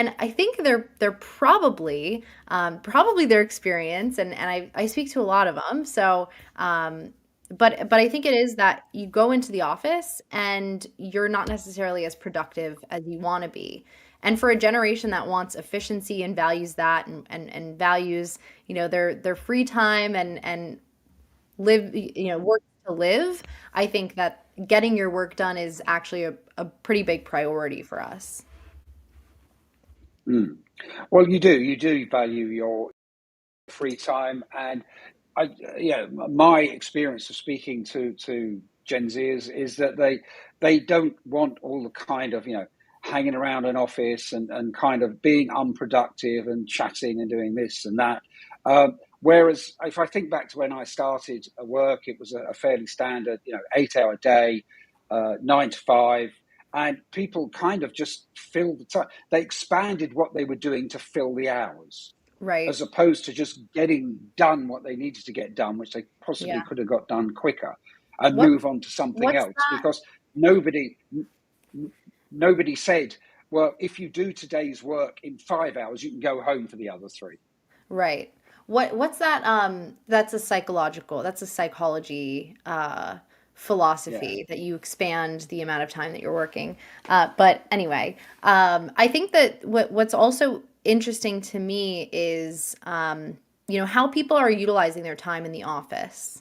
And I think they're probably their experience, and I speak to a lot of them. So, but I think it is that you go into the office and you're not necessarily as productive as you want to be. And for a generation that wants efficiency and values that, and values, their free time and live, work to live, I think that getting your work done is actually a pretty big priority for us. Mm. Well, you do value your free time, and my experience of speaking to Gen Zers is that they don't want all the kind of hanging around an office and kind of being unproductive and chatting and doing this and that. Whereas if I think back to when I started work, it was a fairly standard 8 hour day, 9 to 5. And people kind of just filled the time. They expanded what they were doing to fill the hours, Right. as opposed to just getting done what they needed to get done, which they possibly Yeah. could have got done quicker, and What move on to something what's else. Because nobody nobody said, well, if you do today's work in 5 hours, you can go home for the other three. Right. What's that? That's a psychology Yeah. philosophy that you expand the amount of time that you're working. But anyway, I think that what's also interesting to me is how people are utilizing their time in the office.